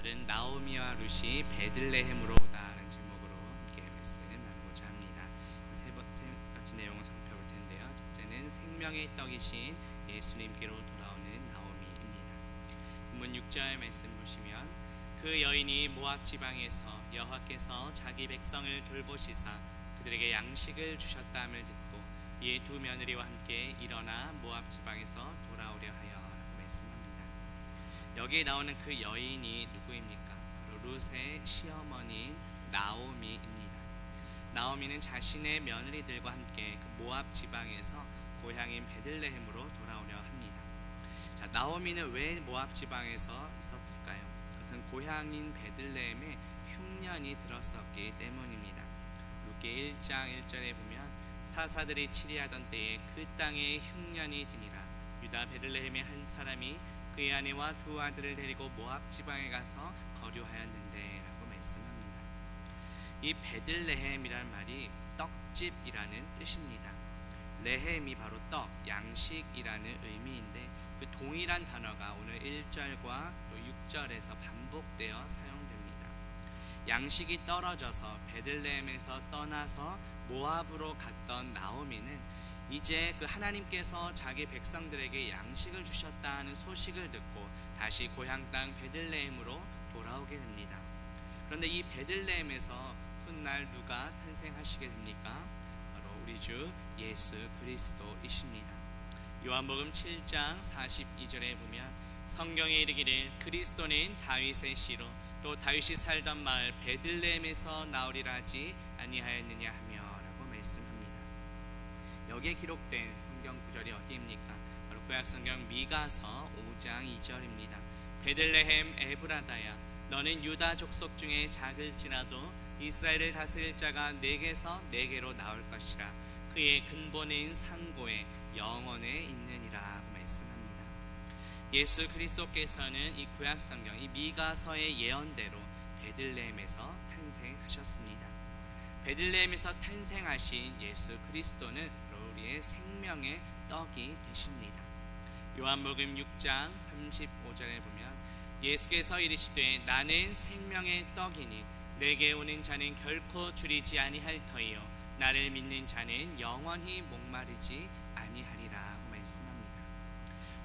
오늘은 나오미와 룻이 베들레헴으로 오다라는 제목으로 함께 말씀 나누고자 합니다. 세 가지 내용을 살펴볼 텐데요. 첫째는 생명의 떡이신 예수님께로 돌아오는 나오미입니다. 본문 6절 말씀 보시면 그 여인이 모압 지방에서 여호와께서 자기 백성을 돌보시사 그들에게 양식을 주셨다함을 듣고 이에 두 며느리와 함께 일어나 모압 지방에서 돌아오려 하여 말씀합니다. 여기에 나오는 그 여인이 누구입니까? 바로 룻의 시어머니인 나오미입니다. 나오미는 자신의 며느리들과 함께 그 모압 지방에서 고향인 베들레헴으로 돌아오려 합니다. 자, 나오미는 왜 모압 지방에서 있었을까요? 그것은 고향인 베들레헴에 흉년이 들었었기 때문입니다. 룻기 1장 1절에 보면 사사들이 치리하던 때에 그 땅에 흉년이 드니라. 유다 베들레헴의 한 사람이 그의 아내와 두 아들을 데리고 모압 지방에 가서 거류하였는데 라고 말씀합니다. 이 베들레헴이란 말이 떡집이라는 뜻입니다. 레헴이 바로 떡, 양식이라는 의미인데 그 동일한 단어가 오늘 1절과 또 6절에서 반복되어 사용됩니다. 양식이 떨어져서 베들레헴에서 떠나서 모압으로 갔던 나오미는 이제 그 하나님께서 자기 백성들에게 양식을 주셨다는 소식을 듣고 다시 고향 땅 베들레헴으로 돌아오게 됩니다. 그런데 이 베들레헴에서 훗날 누가 탄생하시게 됩니까? 바로 우리 주 예수 그리스도이십니다. 요한복음 7장 42절에 보면 성경에 이르기를 그리스도는 다윗의 씨로 또 다윗이 살던 마을 베들레헴에서 나오리라 하지 아니하였느냐 하며 라고 말씀합니다. 여기에 기록된 성경 구절이 어디입니까? 바로 구약성경 미가서 5장 2절입니다. 베들레헴 에브라다야 너는 유다 족속 중에 작을지라도 이스라엘을 다스릴 자가 내게서 내게로 나올 것이라. 그의 근본인 상고에 영원에 있느니라 말씀합니다. 예수 그리스도께서는 이 구약성경 이 미가서의 예언대로 베들레헴에서 탄생하셨습니다. 베들레헴에서 탄생하신 예수 그리스도는 우리의 생명의 떡이 되십니다. 요한복음 6장 35절에 보면 예수께서 이르시되 나는 생명의 떡이니 내게 오는 자는 결코 줄이지 아니할 터이요 나를 믿는 자는 영원히 목마르지 아니하리라 말씀합니다.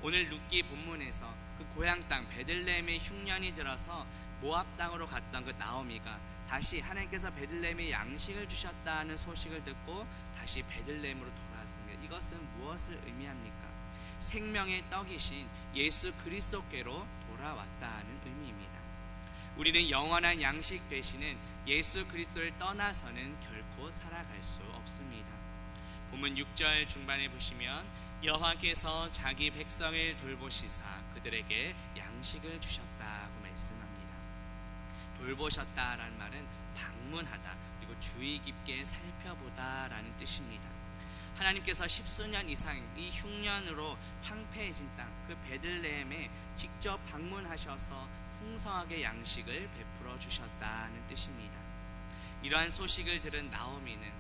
오늘 룻기 본문에서 그 고향 땅 베들레헴에 흉년이 들어서 모압 땅으로 갔던 그 나오미가 다시 하나님께서 베들레헴에 양식을 주셨다는 소식을 듣고 다시 베들레헴으로 돌아왔습니다. 이것은 무엇을 의미합니까? 생명의 떡이신 예수 그리스도께로 돌아왔다는 의미입니다. 우리는 영원한 양식 되시는 예수 그리스도를 떠나서는 결코 살아갈 수 없습니다. 본문 6절 중반에 보시면 여호와께서 자기 백성을 돌보시사 그들에게 양식을 주셨다고 말씀합니다. 돌보셨다라는 말은 방문하다 그리고 주의 깊게 살펴보다라는 뜻입니다. 하나님께서 십수년 이상 이 흉년으로 황폐해진 땅 그 베들레헴에 직접 방문하셔서 풍성하게 양식을 베풀어 주셨다는 뜻입니다. 이러한 소식을 들은 나오미는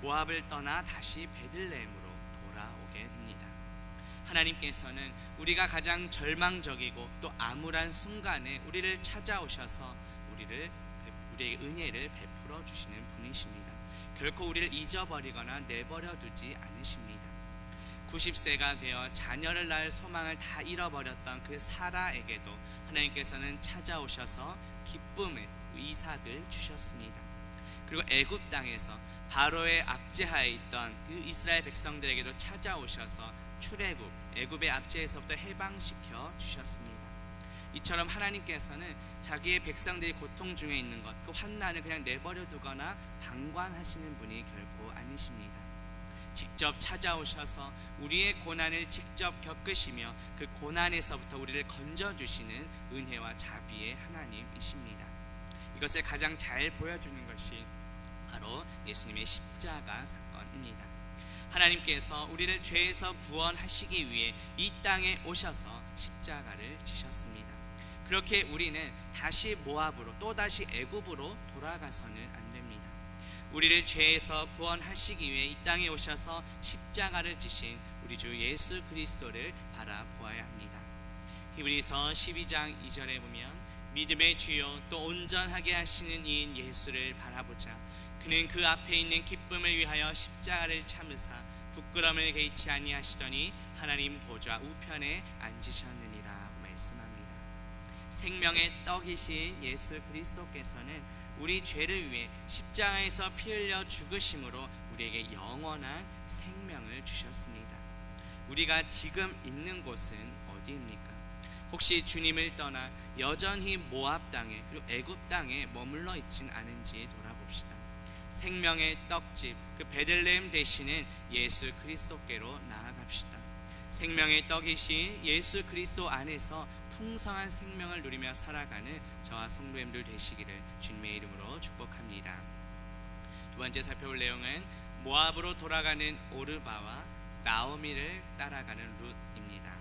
모압을 떠나 다시 베들레헴으로 돌아오게 됩니다. 하나님께서는 우리가 가장 절망적이고 또 암울한 순간에 우리를 찾아오셔서 우리의 은혜를 베풀어 주시는 분이십니다. 결코 우리를 잊어버리거나 내버려 두지 않으십니다. 90세가 되어 자녀를 낳을 소망을 다 잃어버렸던 그 사라에게도 하나님께서는 찾아오셔서 기쁨의 이삭을 주셨습니다. 그리고 애굽 땅에서 바로의 압제하에 있던 그 이스라엘 백성들에게도 찾아오셔서 출애굽 애굽의 압제에서부터 해방시켜 주셨습니다. 이처럼 하나님께서는 자기의 백성들이 고통 중에 있는 것, 그 환난을 그냥 내버려 두거나 방관하시는 분이 결코 아니십니다. 직접 찾아오셔서 우리의 고난을 직접 겪으시며 그 고난에서부터 우리를 건져주시는 은혜와 자비의 하나님이십니다. 이것을 가장 잘 보여주는 것이 바로 예수님의 십자가 사건입니다. 하나님께서 우리를 죄에서 구원하시기 위해 이 땅에 오셔서 십자가를 지셨습니다. 그렇게 우리는 다시 모압으로 또다시 애굽으로 돌아가서는 안 됩니다. 우리를 죄에서 구원하시기 위해 이 땅에 오셔서 십자가를 지신 우리 주 예수 그리스도를 바라보아야 합니다. 히브리서 12장 2절에 보면 믿음의 주요 또 온전하게 하시는 이인 예수를 바라보자. 그는 그 앞에 있는 기쁨을 위하여 십자가를 참으사 부끄러움을 개의치 아니하시더니 하나님 보좌 우편에 앉으셨느니라 말씀합니다. 생명의 떡이신 예수 그리스도께서는 우리 죄를 위해 십자가에서 피 흘려 죽으심으로 우리에게 영원한 생명을 주셨습니다. 우리가 지금 있는 곳은 어디입니까? 혹시 주님을 떠나 여전히 모압 땅에 그리고 애굽 땅에 머물러 있진 않은지 돌아봅시다. 생명의 떡집 그 베들레헴 되시는 예수 그리스도께로 나아갑시다. 생명의 떡이신 예수 그리스도 안에서 풍성한 생명을 누리며 살아가는 저와 성도님들 되시기를 주님의 이름으로 축복합니다. 두 번째 살펴볼 내용은 모압으로 돌아가는 오르바와 나오미를 따라가는 룻입니다.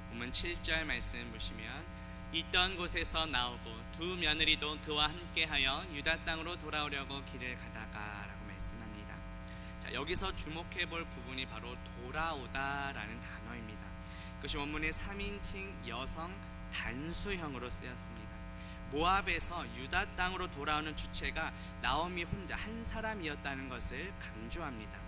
본문 7절 말씀 보시면 있던 곳에서 나오고 두 며느리도 그와 함께하여 유다 땅으로 돌아오려고 길을 가다가 라고 말씀합니다. 자, 여기서 주목해 볼 부분이 바로 돌아오다라는 단어입니다. 그것이 원문의 3인칭 여성 단수형으로 쓰였습니다. 모압에서 유다 땅으로 돌아오는 주체가 나오미 혼자 한 사람이었다는 것을 강조합니다.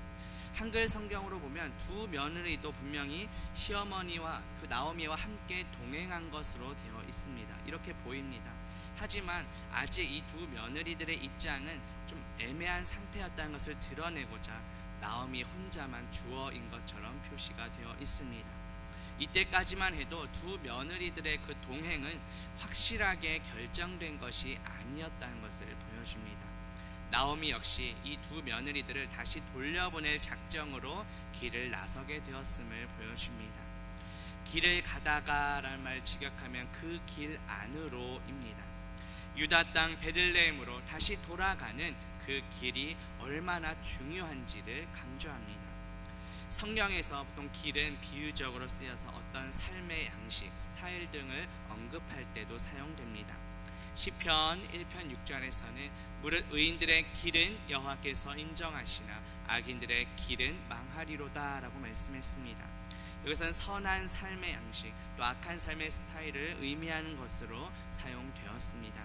한글 성경으로 보면 두 며느리도 분명히 시어머니와 그 나오미와 함께 동행한 것으로 되어 있습니다. 이렇게 보입니다. 하지만 아직 이 두 며느리들의 입장은 좀 애매한 상태였다는 것을 드러내고자 나오미 혼자만 주어인 것처럼 표시가 되어 있습니다. 이때까지만 해도 두 며느리들의 그 동행은 확실하게 결정된 것이 아니었다는 것을 보여줍니다. 나오미 역시 이 두 며느리들을 다시 돌려보낼 작정으로 길을 나서게 되었음을 보여줍니다. 길을 가다가 라는 말 직역하면 그 길 안으로입니다. 유다 땅 베들레헴으로 다시 돌아가는 그 길이 얼마나 중요한지를 강조합니다. 성경에서 보통 길은 비유적으로 쓰여서 어떤 삶의 양식, 스타일 등을 언급할 때도 사용됩니다. 시편 1편 6절에서는 무릇 의인들의 길은 여호와께서 인정하시나 악인들의 길은 망하리로다 라고 말씀했습니다. 여기서는 선한 삶의 양식 또 악한 삶의 스타일을 의미하는 것으로 사용되었습니다.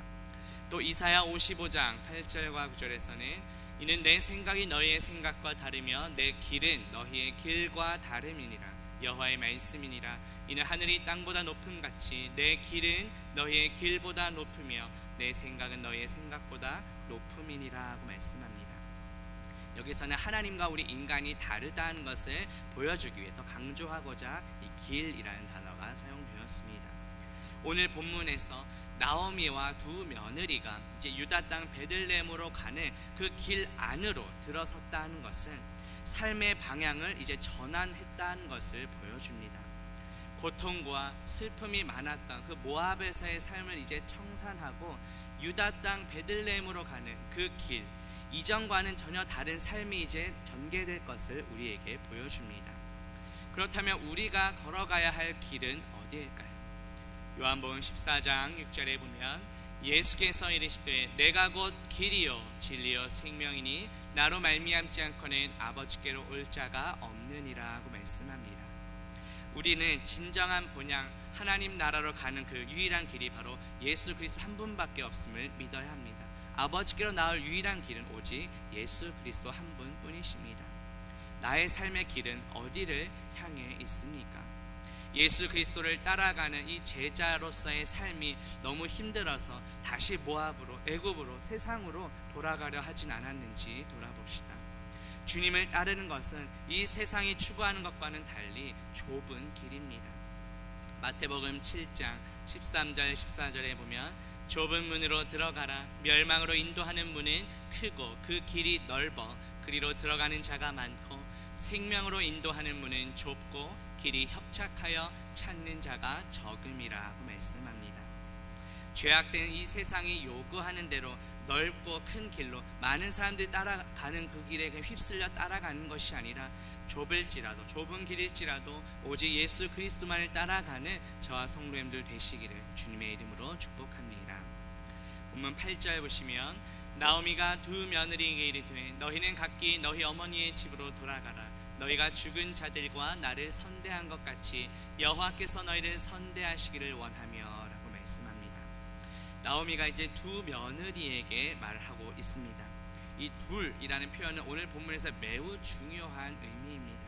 또 이사야 55장 8절과 9절에서는 이는 내 생각이 너희의 생각과 다르며 내 길은 너희의 길과 다름이니라 여호와의 말씀이니라. 이는 하늘이 땅보다 높음 같이 내 길은 너희의 길보다 높으며 내 생각은 너희의 생각보다 높음이니라 하고 말씀합니다. 여기서는 하나님과 우리 인간이 다르다는 것을 보여주기 위해 더 강조하고자 이 길이라는 단어가 사용되었습니다. 오늘 본문에서 나오미와 두 며느리가 이제 유다 땅 베들레헴으로 가는 그 길 안으로 들어섰다는 것은 삶의 방향을 이제 전환했다는 것을 보여줍니다. 고통과 슬픔이 많았던 그 모압에서의 삶을 이제 청산하고 유다 땅 베들레헴으로 가는 그 길, 이전과는 전혀 다른 삶이 이제 전개될 것을 우리에게 보여줍니다. 그렇다면 우리가 걸어가야 할 길은 어디일까요? 요한복음 14장 6절에 보면 예수께서 이르시되 내가 곧 길이요 진리요 생명이니 나로 말미암지 않고는 아버지께로 올 자가 없느니라 하고 말씀합니다. 우리는 진정한 본향 하나님 나라로 가는 그 유일한 길이 바로 예수 그리스도 한 분밖에 없음을 믿어야 합니다. 아버지께로 나올 유일한 길은 오직 예수 그리스도 한 분뿐이십니다. 나의 삶의 길은 어디를 향해 있습니까? 예수 그리스도를 따라가는 이 제자로서의 삶이 너무 힘들어서 다시 모압으로 애굽으로 세상으로 돌아가려 하진 않았는지 돌아봅시다. 주님을 따르는 것은 이 세상이 추구하는 것과는 달리 좁은 길입니다. 마태복음 7장 13절 14절에 보면 좁은 문으로 들어가라 멸망으로 인도하는 문은 크고 그 길이 넓어 그리로 들어가는 자가 많고 생명으로 인도하는 문은 좁고 길이 협착하여 찾는 자가 적음이라고 말씀합니다. 죄악된 이 세상이 요구하는 대로 넓고 큰 길로 많은 사람들이 따라가는 그 길에 휩쓸려 따라가는 것이 아니라 좁은 길일지라도 오직 예수 그리스도만을 따라가는 저와 성도님들 되시기를 주님의 이름으로 축복합니다. 본문 8절 보시면 나오미가 두 며느리에게 이르되 너희는 각기 너희 어머니의 집으로 돌아가라. 너희가 죽은 자들과 나를 선대한 것 같이 여호와께서 너희를 선대하시기를 원하며 라고 말씀합니다. 나오미가 이제 두 며느리에게 말하고 있습니다. 이 둘이라는 표현은 오늘 본문에서 매우 중요한 의미입니다.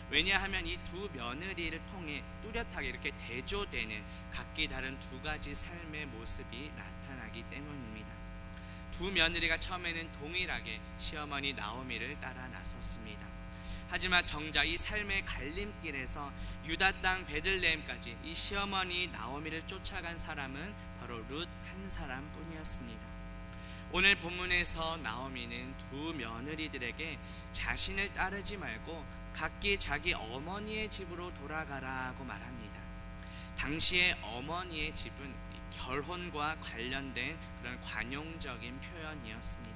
왜냐하면 이 두 며느리를 통해 뚜렷하게 이렇게 대조되는 각기 다른 두 가지 삶의 모습이 나타나기 때문입니다. 두 며느리가 처음에는 동일하게 시어머니 나오미를 따라 나섰습니다. 하지만 정작 이 삶의 갈림길에서 유다 땅 베들레헴까지 이 시어머니 나오미를 쫓아간 사람은 바로 룻 한 사람뿐이었습니다. 오늘 본문에서 나오미는 두 며느리들에게 자신을 따르지 말고 각기 자기 어머니의 집으로 돌아가라고 말합니다. 당시의 어머니의 집은 결혼과 관련된 그런 관용적인 표현이었습니다.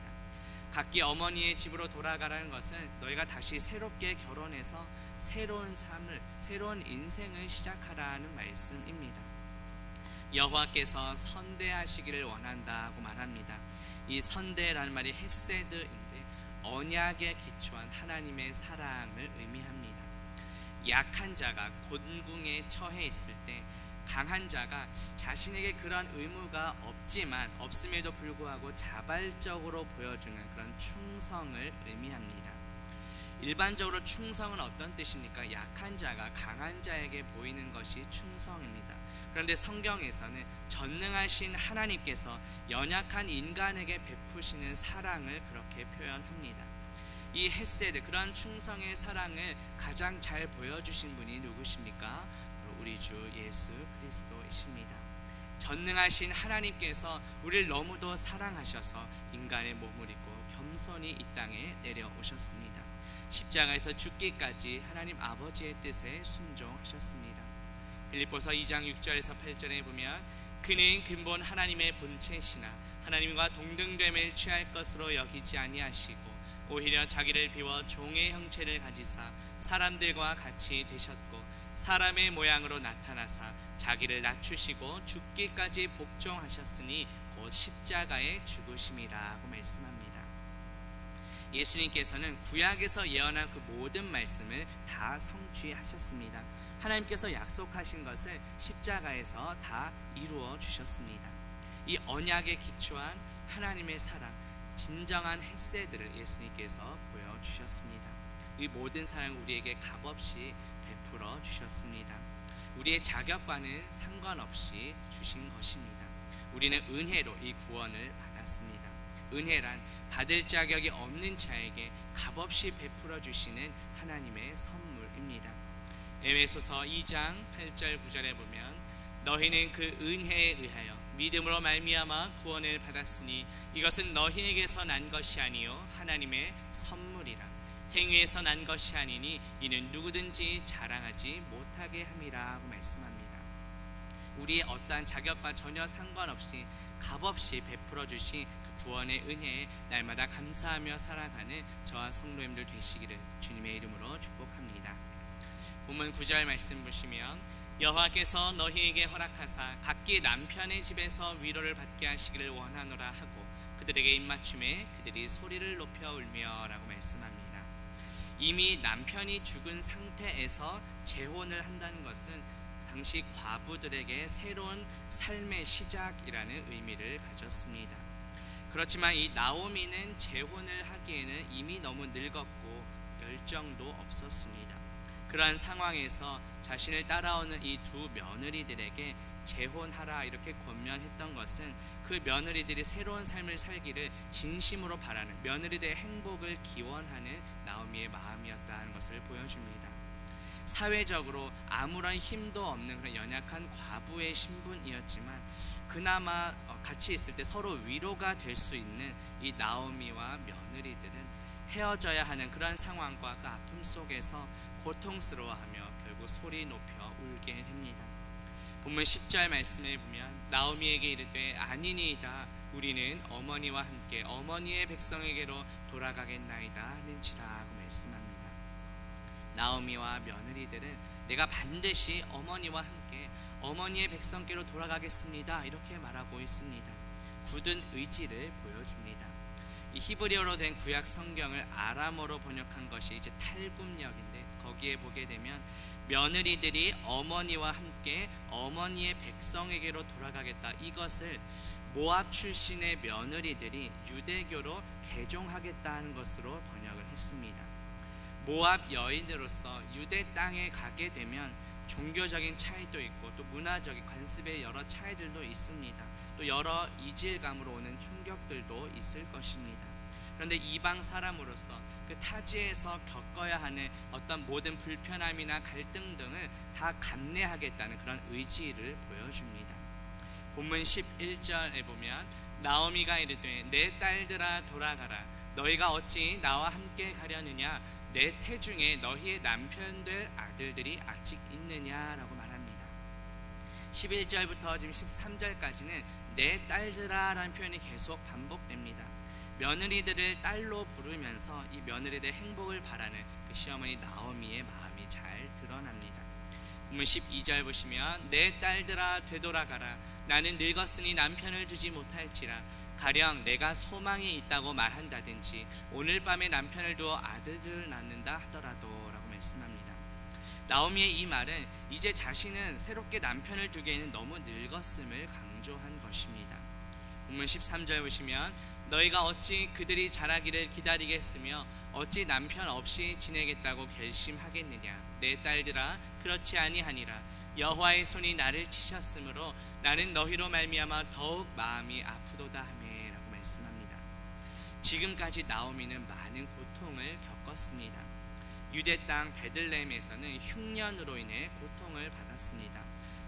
각기 어머니의 집으로 돌아가라는 것은 너희가 다시 새롭게 결혼해서 새로운 삶을, 새로운 인생을 시작하라는 말씀입니다. 여호와께서 선대하시기를 원한다고 말합니다. 이 선대라는 말이 헤세드인데 언약에 기초한 하나님의 사랑을 의미합니다. 약한 자가 곤궁에 처해 있을 때 강한 자가 자신에게 그런 의무가 없음에도 불구하고 자발적으로 보여주는 그런 충성을 의미합니다. 일반적으로 충성은 어떤 뜻입니까? 약한 자가 강한 자에게 보이는 것이 충성입니다. 그런데 성경에서는 전능하신 하나님께서 연약한 인간에게 베푸시는 사랑을 그렇게 표현합니다. 이 헤세드, 그런 충성의 사랑을 가장 잘 보여주신 분이 누구십니까? 우리 주 예수 그리스도이십니다. 전능하신 하나님께서 우리를 너무도 사랑하셔서 인간의 몸을 입고 겸손히 이 땅에 내려오셨습니다. 십자가에서 죽기까지 하나님 아버지의 뜻에 순종하셨습니다. 빌립보서 2장 6절에서 8절에 보면 그는 근본 하나님의 본체시나 하나님과 동등됨을 취할 것으로 여기지 아니하시고 오히려 자기를 비워 종의 형체를 가지사 사람들과 같이 되셨고 사람의 모양으로 나타나사 자기를 낮추시고 죽기까지 복종하셨으니 곧 십자가에 죽으심이라고 말씀합니다. 예수님께서는 구약에서 예언한 그 모든 말씀을 다 성취하셨습니다. 하나님께서 약속하신 것을 십자가에서 다 이루어 주셨습니다. 이 언약에 기초한 하나님의 사랑, 진정한 헤세드를 예수님께서 보여주셨습니다. 이 모든 사랑 우리에게 값없이 베풀어 주셨습니다. 우리의 자격과는 상관없이 주신 것입니다. 우리는 은혜로 이 구원을 받았습니다. 은혜란 받을 자격이 없는 자에게 값없이 베풀어 주시는 하나님의 선물입니다. 에베소서 2장 8절 9절에 보면 너희는 그 은혜에 의하여 믿음으로 말미암아 구원을 받았으니 이것은 너희에게서 난 것이 아니요 하나님의 선물이라. 행위에서 난 것이 아니니 이는 누구든지 자랑하지 못하게 함이라고 말씀합니다. 우리의 어떠한 자격과 전혀 상관없이 값없이 베풀어 주신 그 구원의 은혜에 날마다 감사하며 살아가는 저와 성도님들 되시기를 주님의 이름으로 축복합니다. 본문 9절 말씀 보시면 여호와께서 너희에게 허락하사 각기 남편의 집에서 위로를 받게 하시기를 원하노라 하고 그들에게 입맞춤에 그들이 소리를 높여 울며라고 말씀합니다. 이미 남편이 죽은 상태에서 재혼을 한다는 것은 당시 과부들에게 새로운 삶의 시작이라는 의미를 가졌습니다. 그렇지만 이 나오미는 재혼을 하기에는 이미 너무 늙었고 열정도 없었습니다. 그러한 상황에서 자신을 따라오는 이 두 며느리들에게 재혼하라 이렇게 권면했던 것은 그 며느리들이 새로운 삶을 살기를 진심으로 바라는, 며느리들의 행복을 기원하는 나오미의 마음이었다는 것을 보여줍니다. 사회적으로 아무런 힘도 없는 그런 연약한 과부의 신분이었지만 그나마 같이 있을 때 서로 위로가 될 수 있는 이 나오미와 며느리들은 헤어져야 하는 그런 상황과 그 아픔 속에서 고통스러워하며 결국 소리 높여 울게 됩니다. 본문 10절 말씀에 보면 나오미에게 이르되 아니니이다 우리는 어머니와 함께 어머니의 백성에게로 돌아가겠나이다 하는지라고 말씀합니다. 나오미와 며느리들은 내가 반드시 어머니와 함께 어머니의 백성께로 돌아가겠습니다 이렇게 말하고 있습니다. 굳은 의지를 보여줍니다. 이 히브리어로 된 구약 성경을 아람어로 번역한 것이 이제 탈굼역인데, 거기에 보게 되면 며느리들이 어머니와 함께 어머니의 백성에게로 돌아가겠다, 이것을 모압 출신의 며느리들이 유대교로 개종하겠다는 것으로 번역을 했습니다. 모압 여인으로서 유대 땅에 가게 되면 종교적인 차이도 있고 또 문화적인 관습의 여러 차이들도 있습니다. 또 여러 이질감으로 오는 충격들도 있을 것입니다. 그런데 이방 사람으로서 그 타지에서 겪어야 하는 어떤 모든 불편함이나 갈등 등을 다 감내하겠다는 그런 의지를 보여줍니다. 본문 11절에 보면 나오미가 이르되 내 딸들아 돌아가라, 너희가 어찌 나와 함께 가려느냐, 내 태중에 너희의 남편 될 아들들이 아직 있느냐라고 말합니다. 11절부터 지금 13절까지는 내 딸들아 라는 표현이 계속 반복됩니다. 며느리들을 딸로 부르면서 이 며느리들의 행복을 바라는 그 시어머니 나오미의 마음이 잘 드러납니다. 본문 12절 보시면 내 딸들아 되돌아가라, 나는 늙었으니 남편을 두지 못할지라, 가령 내가 소망이 있다고 말한다든지 오늘 밤에 남편을 두어 아들을 낳는다 하더라도 라고 말씀합니다. 나오미의 이 말은 이제 자신은 새롭게 남편을 두기에는 너무 늙었음을 강조한 것입니다. 본문 13절 보시면 너희가 어찌 그들이 자라기를 기다리겠으며 어찌 남편 없이 지내겠다고 결심하겠느냐, 내 딸들아 그렇지 아니하니라, 여호와의 손이 나를 치셨으므로 나는 너희로 말미암아 더욱 마음이 아프도다 하매 라고 말씀합니다. 지금까지 나오미는 많은 고통을 겪었습니다. 유대 땅 베들레헴에서는 흉년으로 인해 고통을 받았습니다.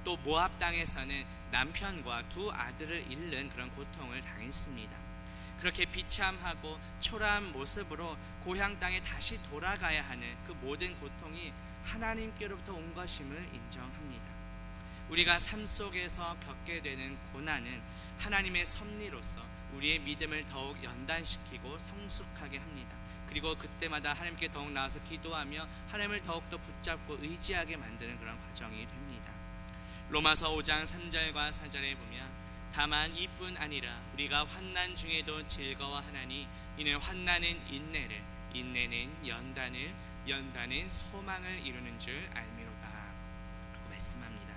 또 모압 땅에서는 남편과 두 아들을 잃는 그런 고통을 당했습니다. 그렇게 비참하고 초라한 모습으로 고향 땅에 다시 돌아가야 하는 그 모든 고통이 하나님께로부터 온 것임을 인정합니다. 우리가 삶 속에서 겪게 되는 고난은 하나님의 섭리로서 우리의 믿음을 더욱 연단시키고 성숙하게 합니다. 그리고 그때마다 하나님께 더욱 나아서 기도하며 하나님을 더욱더 붙잡고 의지하게 만드는 그런 과정이 됩니다. 로마서 5장 3절과 4절에 보면 다만 이뿐 아니라 우리가 환난 중에도 즐거워하나니 이는 환난은 인내를, 인내는 연단을, 연단은 소망을 이루는 줄 알미로다 라고 말씀합니다.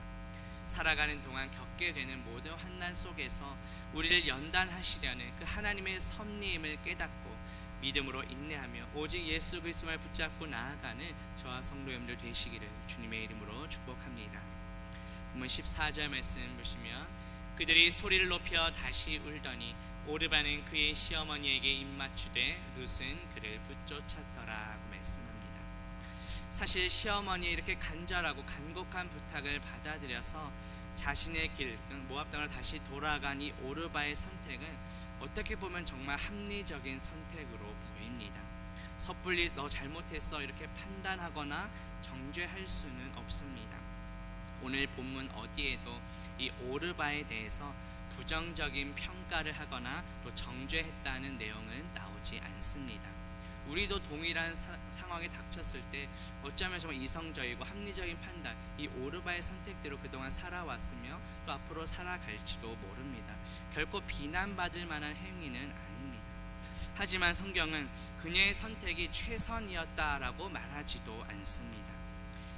살아가는 동안 겪게 되는 모든 환난 속에서 우리를 연단하시려는 그 하나님의 섭리임을 깨닫고 믿음으로 인내하며 오직 예수 그리스도를 붙잡고 나아가는 저와 성도 여러분들 되시기를 주님의 이름으로 축복합니다. 본문 14절 말씀 보시면 그들이 소리를 높여 다시 울더니 오르바는 그의 시어머니에게 입맞추되 룻은 그를 붙쫓았더라고 말씀합니다. 사실 시어머니의 이렇게 간절하고 간곡한 부탁을 받아들여서 자신의 길, 모압 땅으로 다시 돌아간 이 오르바의 선택은 어떻게 보면 정말 합리적인 선택으로 보입니다. 섣불리 너 잘못했어 이렇게 판단하거나 정죄할 수는 없습니다. 오늘 본문 어디에도 이 오르바에 대해서 부정적인 평가를 하거나 또 정죄했다는 내용은 나오지 않습니다. 우리도 동일한 상황에 닥쳤을 때 어쩌면 정말 이성적이고 합리적인 판단, 이 오르바의 선택대로 그동안 살아왔으며 또 앞으로 살아갈지도 모릅니다. 결코 비난받을 만한 행위는 아닙니다. 하지만 성경은 그녀의 선택이 최선이었다라고 말하지도 않습니다.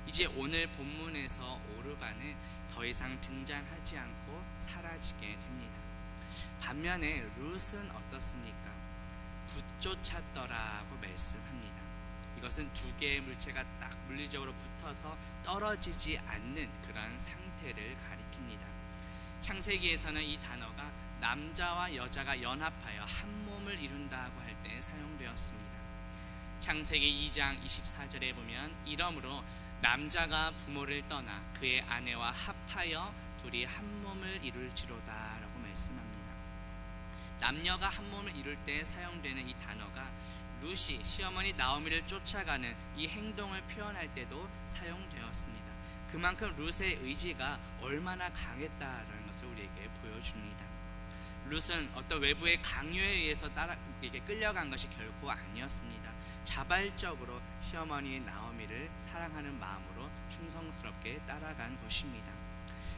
이제 오늘 본문에서 오르바는 더 이상 등장하지 않고 사라지게 됩니다. 반면에 룻은 어떻습니까? 붙쫓았더라고 말씀합니다. 이것은 두 개의 물체가 딱 물리적으로 붙어서 떨어지지 않는 그러한 상태를 가리킵니다. 창세기에서는 이 단어가 남자와 여자가 연합하여 한 몸을 이룬다고 할 때 사용되었습니다. 창세기 2장 24절에 보면 이러므로 남자가 부모를 떠나 그의 아내와 합하여 둘이 한 몸을 이룰지로다 라고 말씀합니다. 남녀가 한 몸을 이룰 때 사용되는 이 단어가 룻이 시어머니 나오미를 쫓아가는 이 행동을 표현할 때도 사용되었습니다. 그만큼 룻의 의지가 얼마나 강했다라는 것을 우리에게 보여줍니다. 룻은 어떤 외부의 강요에 의해서 이렇게 끌려간 것이 결코 아니었습니다. 자발적으로 시어머니 나오미를 사랑하는 마음으로 충성스럽게 따라간 것입니다.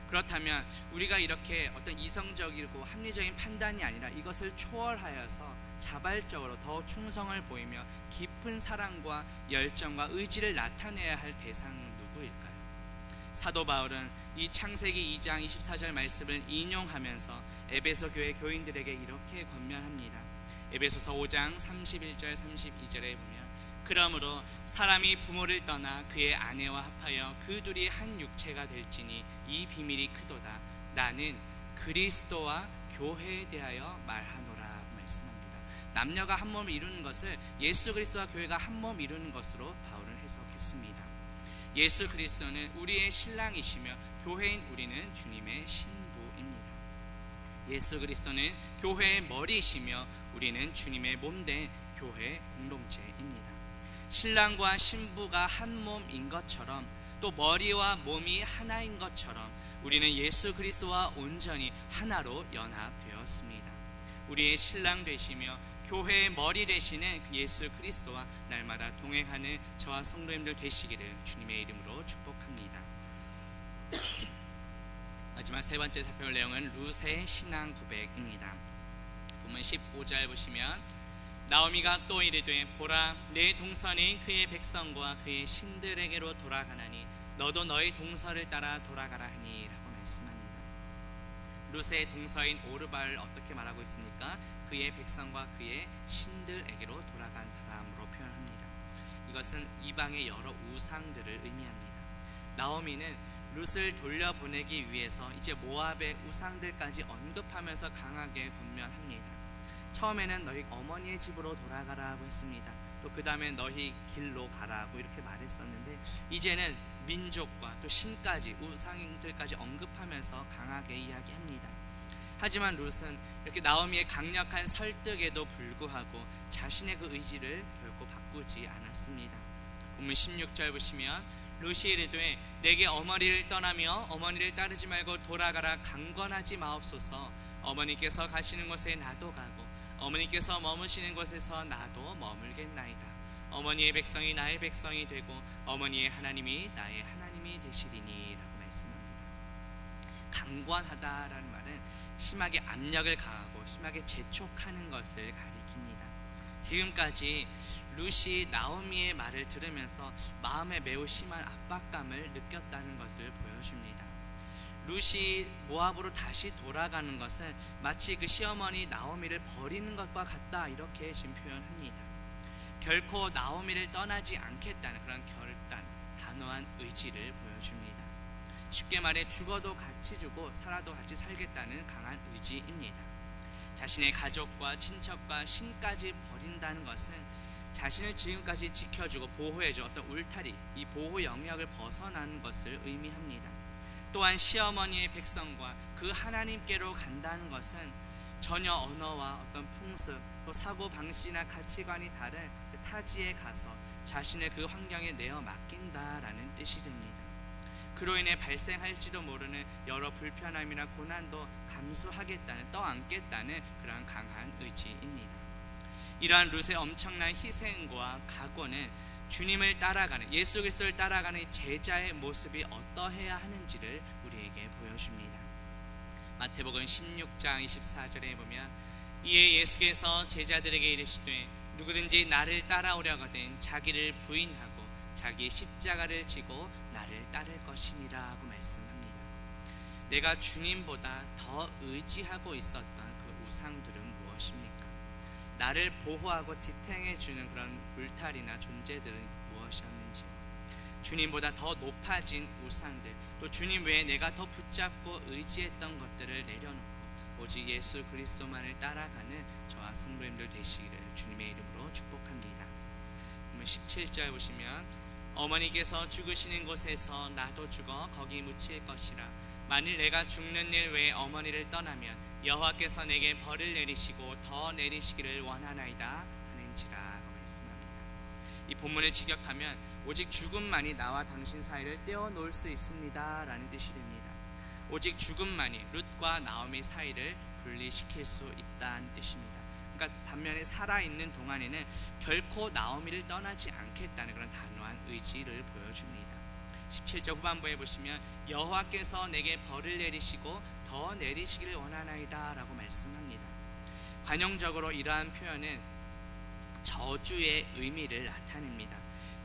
그렇다면 우리가 이렇게 어떤 이성적이고 합리적인 판단이 아니라 이것을 초월하여서 자발적으로 더 충성을 보이며 깊은 사랑과 열정과 의지를 나타내야 할 대상은 누구일까요? 사도 바울은 이 창세기 2장 24절 말씀을 인용하면서 에베소 교회 교인들에게 이렇게 권면합니다. 에베소서 5장 31절 32절에 보면 그러므로 사람이 부모를 떠나 그의 아내와 합하여 그 둘이 한 육체가 될지니 이 비밀이 크도다. 나는 그리스도와 교회에 대하여 말하노라 말씀합니다. 남녀가 한 몸을 이루는 것을 예수 그리스도와 교회가 한 몸 이루는 것으로 바울은 해석했습니다. 예수 그리스도는 우리의 신랑이시며 교회인 우리는 주님의 신부입니다. 예수 그리스도는 교회의 머리이시며 우리는 주님의 몸된 교회 공동체입니다. 신랑과 신부가 한 몸인 것처럼 또 머리와 몸이 하나인 것처럼 우리는 예수 그리스도와 온전히 하나로 연합되었습니다. 우리의 신랑 되시며 교회의 머리 되시는 그 예수 그리스도와 날마다 동행하는 저와 성도님들 되시기를 주님의 이름으로 축복합니다. 마지막 세 번째 살펴볼 내용은 룻의 신앙 고백입니다. 본문 15절 보시면 나오미가 또 이르되 보라 내 동선인 그의 백성과 그의 신들에게로 돌아가나니 너도 너의 동서를 따라 돌아가라 하니 라고 말씀합니다. 룻의 동서인 오르바를 어떻게 말하고 있습니까? 그의 백성과 그의 신들에게로 돌아간 사람으로 표현합니다. 이것은 이방의 여러 우상들을 의미합니다. 나오미는 룻을 돌려보내기 위해서 이제 모압의 우상들까지 언급하면서 강하게 권면합니다. 처음에는 너희 어머니의 집으로 돌아가라고 했습니다. 또 그 다음에 너희 길로 가라고 이렇게 말했었는데 이제는 민족과 또 신까지 우상들까지 언급하면서 강하게 이야기합니다. 하지만 룻은 이렇게 나오미의 강력한 설득에도 불구하고 자신의 그 의지를 결코 바꾸지 않았습니다. 본문 16절 보시면 룻이 이르되 내게 어머니를 떠나며 어머니를 따르지 말고 돌아가라 강권하지 마옵소서. 어머니께서 가시는 곳에 나도 가고 어머니께서 머무시는 곳에서 나도 머물겠나이다. 어머니의 백성이 나의 백성이 되고 어머니의 하나님이 나의 하나님이 되시리니 라고 말씀합니다. 강권하다라는 말은 심하게 압력을 가하고 심하게 재촉하는 것을 가리킵니다. 지금까지 룻이 나오미의 말을 들으면서 마음에 매우 심한 압박감을 느꼈다는 것을 보여줍니다. 룻이 모압으로 다시 돌아가는 것은 마치 그 시어머니 나오미를 버리는 것과 같다 이렇게 지금 표현합니다. 결코 나오미를 떠나지 않겠다는 그런 결단, 단호한 의지를 보여줍니다. 쉽게 말해 죽어도 같이 죽고 살아도 같이 살겠다는 강한 의지입니다. 자신의 가족과 친척과 신까지 버린다는 것은 자신을 지금까지 지켜주고 보호해준 어떤 울타리, 이 보호 영역을 벗어나는 것을 의미합니다. 또한 시어머니의 백성과 그 하나님께로 간다는 것은 전혀 언어와 어떤 풍습, 또 사고 방식이나 가치관이 다른 그 타지에 가서 자신을 그 환경에 내어 맡긴다라는 뜻이 됩니다. 그로 인해 발생할지도 모르는 여러 불편함이나 고난도 감수하겠다는, 떠안겠다는 그러한 강한 의지입니다. 이러한 룻의 엄청난 희생과 각오는 주님을 따라가는, 예수 그리스도를 따라가는 제자의 모습이 어떠해야 하는지를 우리에게 보여줍니다. 마태복음 16장 24절에 보면 이에 예수께서 제자들에게 이르시되 누구든지 나를 따라오려거든 자기를 부인하고 자기 십자가를 지고 나를 따를 것이니라 하고 말씀합니다. 내가 주님보다 더 의지하고 있었던 그 우상들은 무엇입니까? 나를 보호하고 지탱해주는 그런 울타리나 존재들은 무엇이었는지, 주님보다 더 높아진 우상들, 또 주님 외에 내가 더 붙잡고 의지했던 것들을 내려놓고 오직 예수 그리스도만을 따라가는 저와 성도님들 되시기를 주님의 이름으로 축복합니다. 17절 보시면 어머니께서 죽으시는 곳에서 나도 죽어 거기 묻힐 것이라. 만일 내가 죽는 일 외에 어머니를 떠나면 여호와께서 내게 벌을 내리시고 더 내리시기를 원하나이다 하는지라고 말씀합니다. 이 본문을 직역하면 오직 죽음만이 나와 당신 사이를 떼어놓을 수 있습니다 라는 뜻이 됩니다. 오직 죽음만이 룻과 나오미 사이를 분리시킬 수 있다는 뜻입니다. 그러니까 반면에 살아있는 동안에는 결코 나오미를 떠나지 않겠다는 그런 단호한 의지를 보여줍니다. 17절 후반부에 보시면 여호와께서 내게 벌을 내리시고 더 내리시기를 원하나이다 라고 말씀합니다. 관용적으로 이러한 표현은 저주의 의미를 나타냅니다.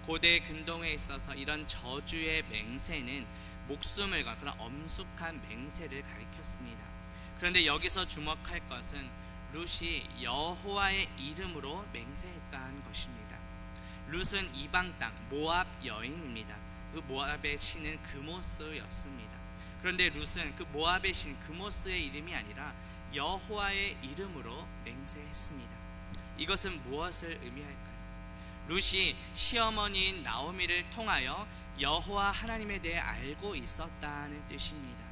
고대 근동에 있어서 이런 저주의 맹세는 목숨을 건 그런 엄숙한 맹세를 가리켰습니다. 그런데 여기서 주목할 것은 룻이 여호와의 이름으로 맹세했다는 것입니다. 룻은 이방 땅 모압 여인입니다. 그 모압의 신은 그모스였습니다. 그런데 룻은 그 모압의 신 그모스의 이름이 아니라 여호와의 이름으로 맹세했습니다. 이것은 무엇을 의미할까요? 룻이 시어머니인 나오미를 통하여 여호와 하나님에 대해 알고 있었다는 뜻입니다.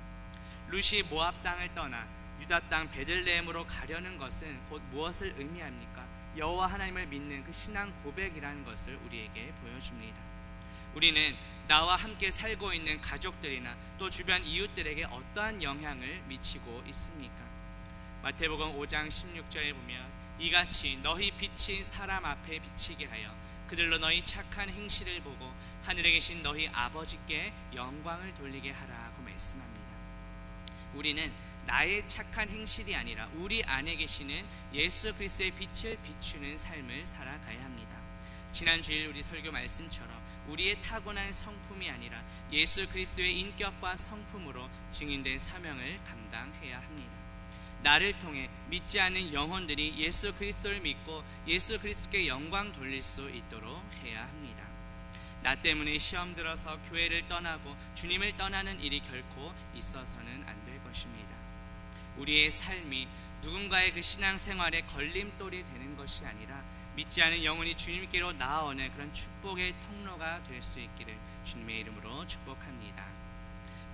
룻이 모압 땅을 떠나 유다 땅 베들레헴으로 가려는 것은 곧 무엇을 의미합니까? 여호와 하나님을 믿는 그 신앙 고백이라는 것을 우리에게 보여줍니다. 우리는 나와 함께 살고 있는 가족들이나 또 주변 이웃들에게 어떠한 영향을 미치고 있습니까? 마태복음 5장 16절에 보면 이같이 너희 빛이 사람 앞에 비치게 하여 그들로 너희 착한 행실을 보고 하늘에 계신 너희 아버지께 영광을 돌리게 하라고 말씀합니다. 우리는 나의 착한 행실이 아니라 우리 안에 계시는 예수 그리스도의 빛을 비추는 삶을 살아가야 합니다. 지난 주일 우리 설교 말씀처럼 우리의 타고난 성품이 아니라 예수 그리스도의 인격과 성품으로 증인된 사명을 감당해야 합니다. 나를 통해 믿지 않는 영혼들이 예수 그리스도를 믿고 예수 그리스도께 영광 돌릴 수 있도록 해야 합니다. 나 때문에 시험 들어서 교회를 떠나고 주님을 떠나는 일이 결코 있어서는 안 될 것입니다. 우리의 삶이 누군가의 그 신앙생활에 걸림돌이 되는 것이 아니라 믿지 않은 영혼이 주님께로 나아오는 그런 축복의 통로가 될 수 있기를 주님의 이름으로 축복합니다.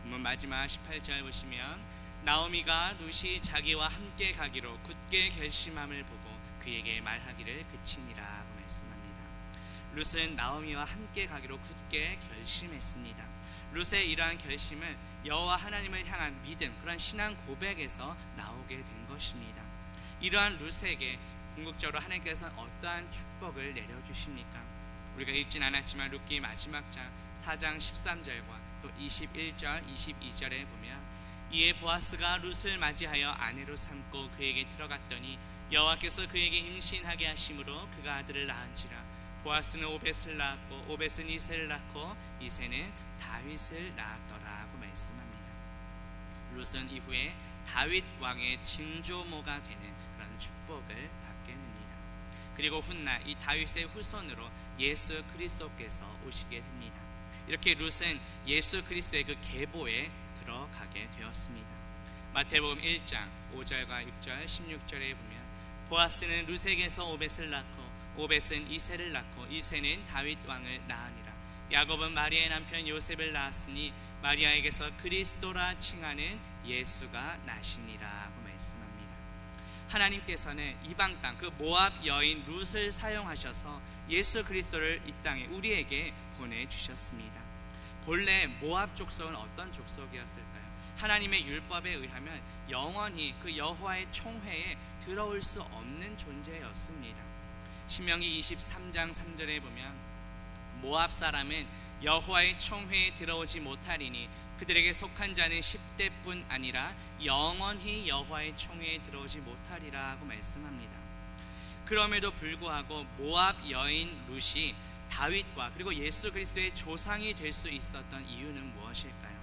본문 마지막 18절 보시면 나오미가 룻이 자기와 함께 가기로 굳게 결심함을 보고 그에게 말하기를 그치니라고 말씀합니다. 룻은 나오미와 함께 가기로 굳게 결심했습니다. 룻의 이러한 결심은 여호와 하나님을 향한 믿음, 그런 신앙 고백에서 나오게 된 것입니다. 이러한 룻에게 궁극적으로 하나님께서는 어떠한 축복을 내려주십니까? 우리가 읽진 않았지만 룻기 마지막 장 4장 13절과 또 21절, 22절에 보면 이에 보아스가 룻을 맞이하여 아내로 삼고 그에게 들어갔더니 여호와께서 그에게 임신하게 하심으로 그가 아들을 낳은지라. 보아스는 오벳을 낳았고 오벳은 이새를 낳고 이새는 다윗을 낳았더라고 말씀합니다. 룻은 이후에 다윗 왕의 증조모가 되는 그런 축복을 받게 됩니다. 그리고 훗날 이 다윗의 후손으로 예수 그리스도께서 오시게 됩니다. 이렇게 룻은 예수 그리스도의 그 계보에 들어가게 되었습니다. 마태복음 1장 5절과 6절 16절에 보면 보아스는 룻에게서 오벳을 낳고 오벳은 이새를 낳고 이새는 다윗 왕을 낳으니라. 야곱은 마리아의 남편 요셉을 낳았으니 마리아에게서 그리스도라 칭하는 예수가 나시니라고 말씀합니다. 하나님께서는 이방 땅 그 모압 여인 룻을 사용하셔서 예수 그리스도를 이 땅에 우리에게 보내주셨습니다. 본래 모압 족속은 어떤 족속이었을까요? 하나님의 율법에 의하면 영원히 그 여호와의 총회에 들어올 수 없는 존재였습니다. 신명기 23장 3절에 보면 모압 사람은 여호와의 총회에 들어오지 못하리니 그들에게 속한 자는 10대뿐 아니라 영원히 여호와의 총회에 들어오지 못하리라고 말씀합니다. 그럼에도 불구하고 모압 여인 룻이 다윗과 그리고 예수 그리스도의 조상이 될 수 있었던 이유는 무엇일까요?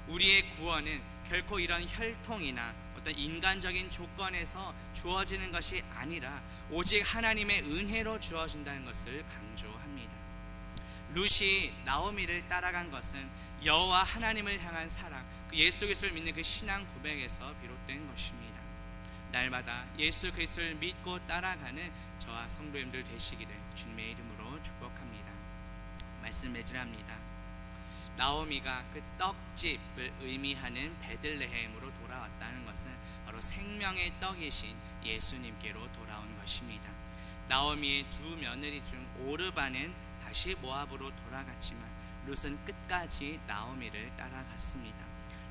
우리의 구원은 결코 이런 혈통이나 어떤 인간적인 조건에서 주어지는 것이 아니라 오직 하나님의 은혜로 주어진다는 것을 강조합니다. 룻이 나오미를 따라간 것은 여호와 하나님을 향한 사랑, 그 예수 그리스도를 믿는 그 신앙 고백에서 비롯된 것입니다. 날마다 예수 그리스도를 믿고 따라가는 저와 성도님들 되시기를 주님의 이름으로 축복합니다. 말씀 맺으랍니다. 나오미가 그 떡집을 의미하는 베들레헴으로 돌아왔다는 것은 바로 생명의 떡이신 예수님께로 돌아온 것입니다. 나오미의 두 며느리 중 오르바는 다시 모압으로 돌아갔지만 룻은 끝까지 나오미를 따라갔습니다.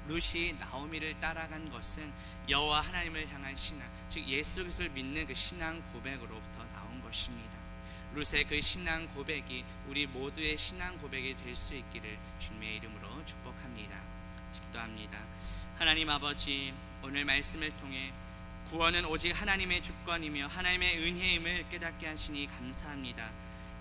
룻이 나오미를 따라간 것은 여호와 하나님을 향한 신앙, 즉 예수 그리스도를 믿는 그 신앙 고백으로부터 나온 것입니다. 룻의 그 신앙 고백이 우리 모두의 신앙 고백이 될 수 있기를 주님의 이름으로 축복합니다. 기도합니다. 하나님 아버지, 오늘 말씀을 통해 구원은 오직 하나님의 주권이며 하나님의 은혜임을 깨닫게 하시니 감사합니다.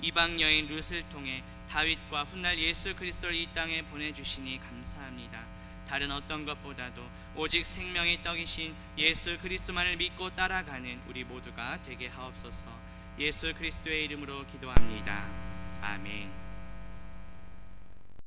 이방 여인 룻을 통해 다윗과 훗날 예수 그리스도를 이 땅에 보내주시니 감사합니다. 다른 어떤 것보다도 오직 생명의 떡이신 예수 그리스도만을 믿고 따라가는 우리 모두가 되게 하옵소서. 예수 그리스도의 이름으로 기도합니다. 아멘.